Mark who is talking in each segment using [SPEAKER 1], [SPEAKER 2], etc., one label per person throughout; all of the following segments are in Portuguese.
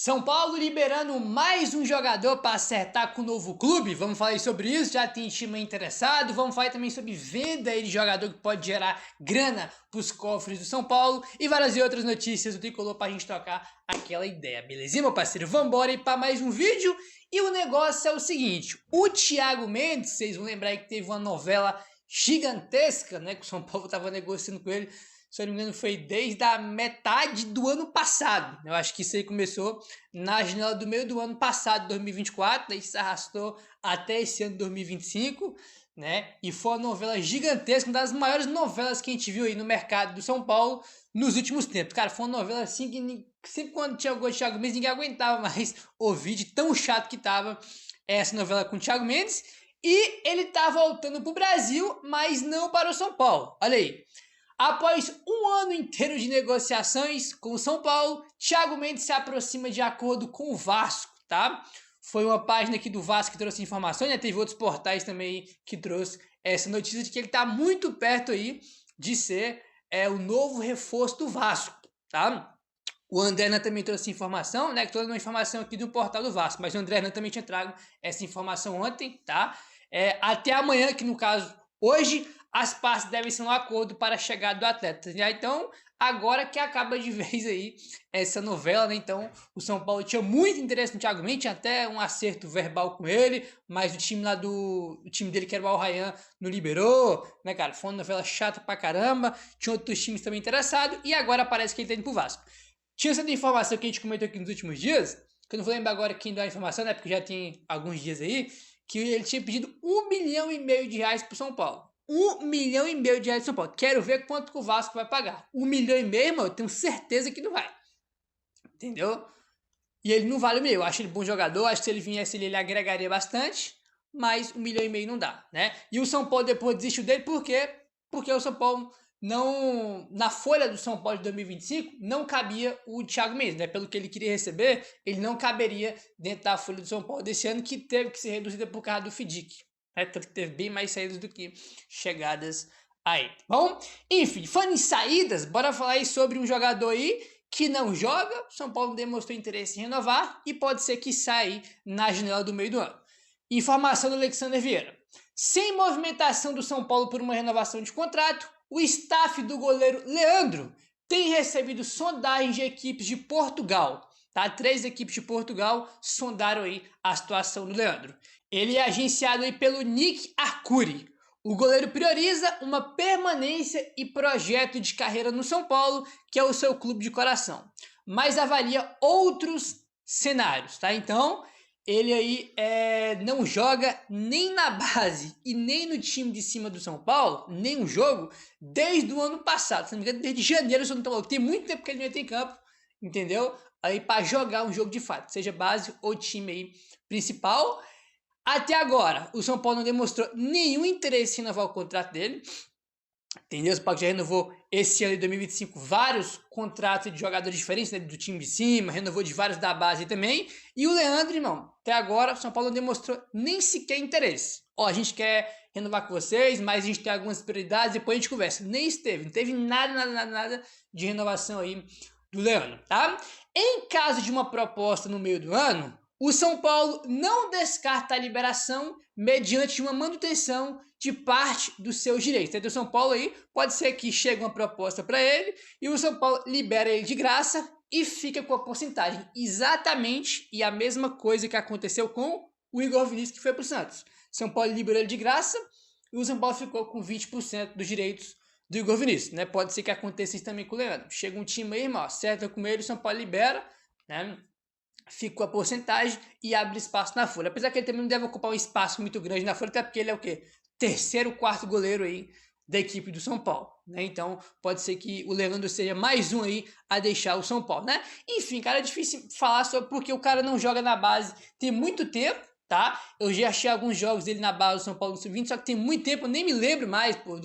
[SPEAKER 1] São Paulo liberando mais um jogador para acertar com o novo clube. Vamos falar sobre isso, já tem time interessado. Vamos falar também sobre venda de jogador que pode gerar grana para os cofres do São Paulo. E várias outras notícias do Tricolor para a gente trocar aquela ideia, belezinha, meu parceiro? Vamos embora aí para mais um vídeo. E o negócio é o seguinte, o Thiago Mendes, vocês vão lembrar aí que teve uma novela gigantesca, né? Que o São Paulo estava negociando com ele. Se eu não me engano, foi desde a metade do ano passado. Eu acho que isso aí começou na janela do meio do ano passado, 2024, daí se arrastou até esse ano, 2025, né? E foi uma novela gigantesca, uma das maiores novelas que a gente viu aí no mercado do São Paulo nos últimos tempos. Cara, foi uma novela assim que sempre quando tinha o gol de Thiago Mendes, ninguém aguentava mais ouvir de tão chato que tava essa novela com o Thiago Mendes. E ele tá voltando pro Brasil, mas não para o São Paulo. Olha aí. Após um ano inteiro de negociações com o São Paulo, Thiago Mendes se aproxima de acordo com o Vasco, tá? Foi uma página aqui do Vasco que trouxe informações, né? Teve outros portais também que trouxe essa notícia de que ele tá muito perto aí de ser o novo reforço do Vasco, tá? O André Hernan também trouxe informação, né? Que toda uma informação aqui do portal do Vasco, mas o André Hernan também tinha trago essa informação ontem, tá? Até amanhã, que no caso, hoje, as partes devem ser um acordo para a chegada do atleta. Né? Então, agora que acaba de vez aí essa novela, né? Então, o São Paulo tinha muito interesse no Thiago Mendes, tinha até um acerto verbal com ele, mas o time lá o time dele, que era o Al Rayyan, não liberou, né, cara? Foi uma novela chata pra caramba, tinha outros times também interessados, e agora parece que ele tá indo pro Vasco. Tinha essa informação que a gente comentou aqui nos últimos dias, que eu não vou lembrar agora quem deu a informação, né? Porque já tem alguns dias aí, que ele tinha pedido R$1,5 milhão pro São Paulo. R$1,5 milhão de São Paulo. Quero ver quanto que o Vasco vai pagar. R$1,5 milhão, irmão, eu tenho certeza que não vai. Entendeu? E ele não vale o meu. Eu acho ele bom jogador. Acho que se ele viesse ele agregaria bastante. Mas R$1,5 milhão não dá, né? E o São Paulo depois desistiu dele por quê? Porque o São Paulo não... Na folha do São Paulo de 2025 não cabia o Thiago Mendes, né? Pelo que ele queria receber, ele não caberia dentro da folha do São Paulo desse ano, que teve que ser reduzida por causa do FDIC. Tanto que teve bem mais saídas do que chegadas aí. Bom, enfim, falando em saídas, bora falar aí sobre um jogador aí que não joga. O São Paulo demonstrou interesse em renovar e pode ser que saia na janela do meio do ano. Informação do Alexander Vieira. Sem movimentação do São Paulo por uma renovação de contrato, o staff do goleiro Leandro tem recebido sondagens de equipes de Portugal. Tá? 3 equipes de Portugal sondaram aí a situação do Leandro. Ele é agenciado aí pelo Nick Arcuri. O goleiro prioriza uma permanência e projeto de carreira no São Paulo, que é o seu clube de coração, mas avalia outros cenários, tá? Então, ele aí não joga nem na base e nem no time de cima do São Paulo, nem um jogo, desde o ano passado. Se não me engano, desde janeiro, se eu não tô louco. Tem muito tempo que ele não entra em campo, entendeu? Aí para jogar um jogo de fato, seja base ou time aí principal. Até agora, o São Paulo não demonstrou nenhum interesse em renovar o contrato dele. Entendeu? O São Paulo já renovou esse ano de 2025 vários contratos de jogadores diferentes, né, do time de cima, renovou de vários da base também. E o Leandro, irmão, até agora o São Paulo não demonstrou nem sequer interesse. Ó, a gente quer renovar com vocês, mas a gente tem algumas prioridades, depois a gente conversa. Nem esteve, não teve nada de renovação aí do Leandro, tá? Em caso de uma proposta no meio do ano, o São Paulo não descarta a liberação mediante uma manutenção de parte dos seus direitos. Então, o São Paulo aí pode ser que chegue uma proposta para ele e o São Paulo libera ele de graça e fica com a porcentagem. Exatamente e a mesma coisa que aconteceu com o Igor Vinícius, que foi para o Santos. São Paulo liberou ele de graça e o São Paulo ficou com 20% dos direitos do Igor Vinícius, né? Pode ser que aconteça isso também com o Leandro. Chega um time aí, irmão, acerta com ele, o São Paulo libera, né? Fica com a porcentagem e abre espaço na folha. Apesar que ele também não deve ocupar um espaço muito grande na folha, até porque ele é o quê? Terceiro, quarto goleiro aí da equipe do São Paulo, né? Então, pode ser que o Leandro seja mais um aí a deixar o São Paulo, né? Enfim, cara, é difícil falar sobre porque o cara não joga na base tem muito tempo, tá? Eu já achei alguns jogos dele na base do São Paulo no Sub-20, só que tem muito tempo, eu nem me lembro mais, pô,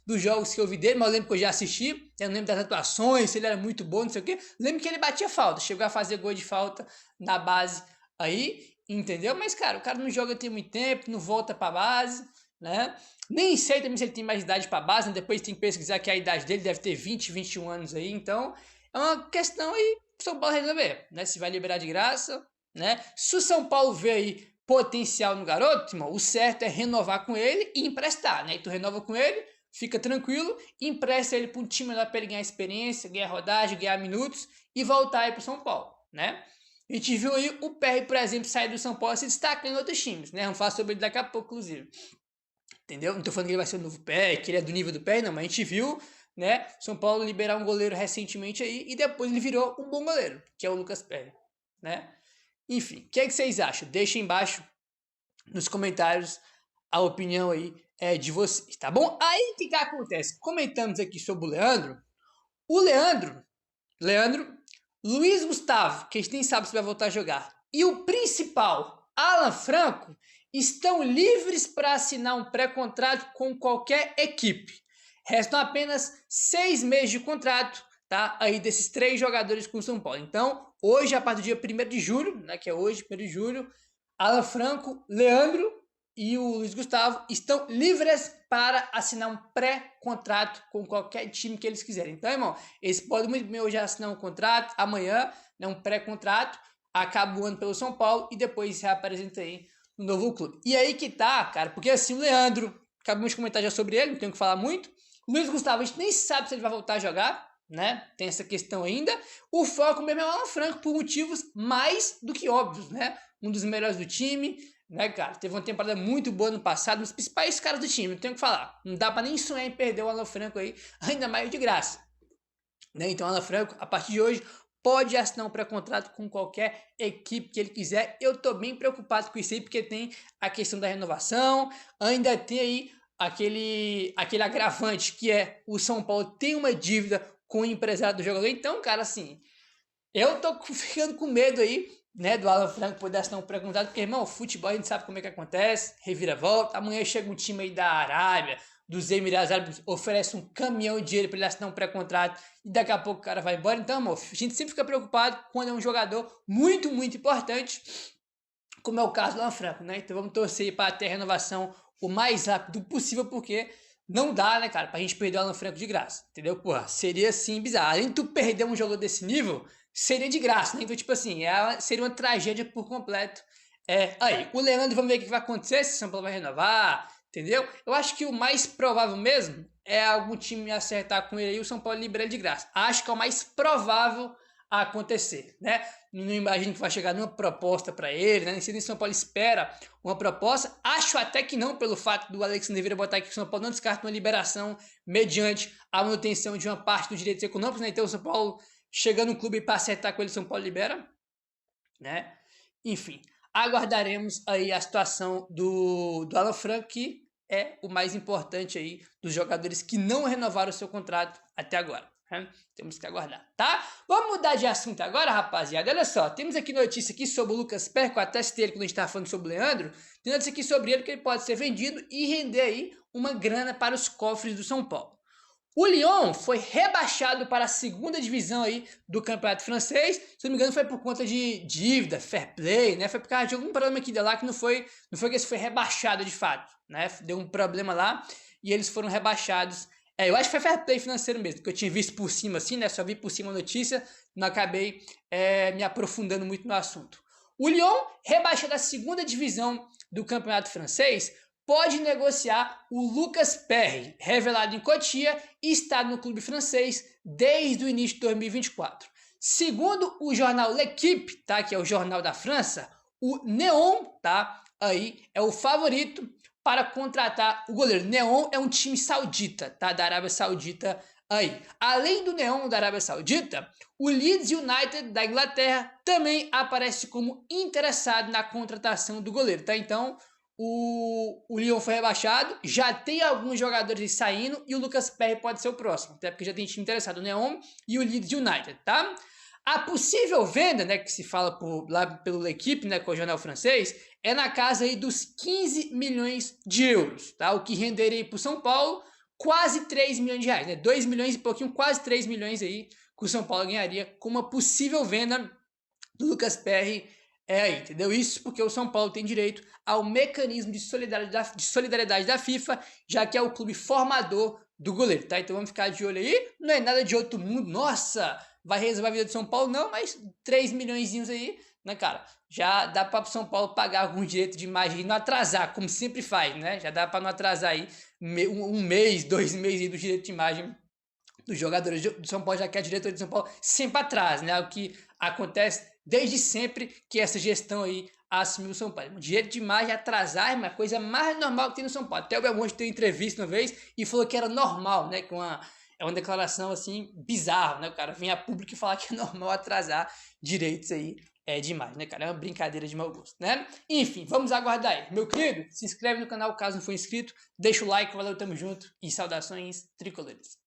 [SPEAKER 1] dos jogos que eu vi dele, mas eu lembro que eu já assisti, eu não lembro das atuações, se ele era muito bom, não sei o quê. Lembro que ele batia falta, chegou a fazer gol de falta na base aí, entendeu? Mas, cara, o cara não joga tem muito tempo, não volta pra base, né? Nem sei também se ele tem mais idade pra base, né? Depois tem que pesquisar que a idade dele deve ter 20, 21 anos aí, então é uma questão aí pro São Paulo resolver, né? Se vai liberar de graça, né? Se o São Paulo vê aí potencial no garoto, irmão, o certo é renovar com ele e emprestar, né? E tu renova com ele, fica tranquilo, empresta ele para um time lá para ele ganhar experiência, ganhar rodagem, ganhar minutos e voltar aí pro São Paulo, né? A gente viu aí o PR, por exemplo, sair do São Paulo e se destacar em outros times, né? Vamos falar sobre ele daqui a pouco, inclusive. Entendeu? Não tô falando que ele vai ser o novo PR, que ele é do nível do PR, não, mas a gente viu, né, São Paulo liberar um goleiro recentemente aí e depois ele virou um bom goleiro, que é o Lucas Perry, né? Enfim, o que é que vocês acham? Deixem embaixo nos comentários a opinião aí de vocês, tá bom? Aí o que acontece? Comentamos aqui sobre o Leandro. O Leandro, Luiz Gustavo, que a gente nem sabe se vai voltar a jogar, e o principal, Alan Franco, estão livres para assinar um pré-contrato com qualquer equipe. Restam apenas 6 meses de contrato, tá? Aí desses 3 jogadores com o São Paulo. Então, hoje, a partir do dia 1º de julho, né, que é hoje, 1º de julho, Alan Franco, Leandro e o Luiz Gustavo estão livres para assinar um pré-contrato com qualquer time que eles quiserem. Então, irmão, eles podem muito bem hoje assinar um contrato, amanhã, né, um pré-contrato, acaba o ano pelo São Paulo e depois se reapresenta aí no novo clube. E aí que tá, cara, porque assim, o Leandro, acabamos de comentar já sobre ele, não tenho que falar muito. O Luiz Gustavo, a gente nem sabe se ele vai voltar a jogar, né? Tem essa questão ainda. O foco mesmo é o Alan Franco, por motivos mais do que óbvios, né? Um dos melhores do time, né, cara? Teve uma temporada muito boa no passado, um dos principais caras do time, não tenho o que falar. Não dá pra nem sonhar em perder o Alan Franco aí, ainda mais de graça. Né? Então, o Alan Franco, a partir de hoje, pode assinar um pré-contrato com qualquer equipe que ele quiser. Eu tô bem preocupado com isso aí, porque tem a questão da renovação, ainda tem aí aquele agravante que é o São Paulo tem uma dívida com o empresário do jogador. Então, cara, assim, eu tô ficando com medo aí, né, do Alan Franco poder assinar um pré-contrato, porque, irmão, futebol a gente sabe como é que acontece, reviravolta. Amanhã chega um time aí da Arábia, dos Emirados Árabes, oferece um caminhão de dinheiro para ele assinar um pré-contrato e daqui a pouco o cara vai embora. Então, amor, a gente sempre fica preocupado quando é um jogador muito, muito importante, como é o caso do Alan Franco, né? Então vamos torcer para ter a renovação o mais rápido possível, porque não dá, né, cara, pra gente perder o Alan Franco de graça, entendeu? Porra, seria assim bizarro. Além de tu perder um jogador desse nível, seria de graça, né? Então, tipo assim, seria uma tragédia por completo. Aí, o Leandro, vamos ver o que vai acontecer, se o São Paulo vai renovar, entendeu? Eu acho que o mais provável mesmo é algum time acertar com ele e o São Paulo liberar ele de graça. Acho que é o mais provável a acontecer, né? Não imagino que vai chegar nenhuma proposta para ele, né? Nem sei se o São Paulo espera uma proposta. Acho até que não, pelo fato do Alexandre Vieira botar aqui que o São Paulo não descarta uma liberação mediante a manutenção de uma parte dos direitos econômicos, né? Então o São Paulo chegando no clube para acertar com ele, o São Paulo libera, né? Enfim, aguardaremos aí a situação do Alan Franco, que é o mais importante aí dos jogadores que não renovaram o seu contrato até agora. Temos que aguardar, tá? Vamos mudar de assunto agora, rapaziada. Olha só, temos aqui notícia aqui sobre o Lucas Perry, que eu até citei ele quando a gente estava falando sobre o Leandro. Tem notícia aqui sobre ele que ele pode ser vendido e render aí uma grana para os cofres do São Paulo. O Lyon foi rebaixado para a segunda divisão aí do campeonato francês. Se não me engano, foi por conta de dívida, fair play, né? Foi por causa de algum problema aqui de lá que não foi que eles foi rebaixado de fato, né? Deu um problema lá e eles foram rebaixados. Eu acho que foi fair play financeiro mesmo, porque eu tinha visto por cima assim, né? Só vi por cima a notícia, não acabei me aprofundando muito no assunto. O Lyon, rebaixado da segunda divisão do campeonato francês, pode negociar o Lucas Perry, revelado em Cotia e está no clube francês desde o início de 2024. Segundo o jornal L'Équipe, tá? Que é o jornal da França, o Neon, tá? Aí é o favorito para contratar o goleiro. Neon é um time saudita, tá? Da Arábia Saudita aí. Além do Neon da Arábia Saudita, o Leeds United da Inglaterra também aparece como interessado na contratação do goleiro, tá? Então, o Lyon foi rebaixado, já tem alguns jogadores saindo e o Lucas Perry pode ser o próximo, até porque já tem time interessado, o Neon e o Leeds United, tá? A possível venda, né, que se fala lá pelo L'Équipe, né, com o jornal francês, é na casa aí dos 15 milhões de euros, tá? O que renderia para o São Paulo quase 3 milhões de reais, né? 2 milhões e pouquinho, quase 3 milhões aí que o São Paulo ganharia com uma possível venda do Lucas Perry aí, entendeu? Isso porque o São Paulo tem direito ao mecanismo de solidariedade da FIFA, já que é o clube formador do goleiro, tá? Então vamos ficar de olho aí, não é nada de outro mundo, nossa, vai resolver a vida do São Paulo, não, mas 3 milhões aí, né, cara? Já dá para o São Paulo pagar algum direito de imagem e não atrasar, como sempre faz, né? Já dá para não atrasar aí um mês, 2 meses aí do direito de imagem dos jogadores do São Paulo, já que a diretoria do São Paulo sempre atrasa, né? O que acontece desde sempre que essa gestão aí assumiu o São Paulo. O direito de imagem atrasar é uma coisa mais normal que tem no São Paulo. Até o Belmonte deu entrevista uma vez e falou que era normal, né? É uma declaração assim bizarra, né? O cara vem a público e falar que é normal atrasar direitos aí de imagem, né, cara? É uma brincadeira de mau gosto, né? Enfim, vamos aguardar aí. Meu querido, se inscreve no canal caso não for inscrito, deixa o like, valeu, tamo junto e saudações tricolores.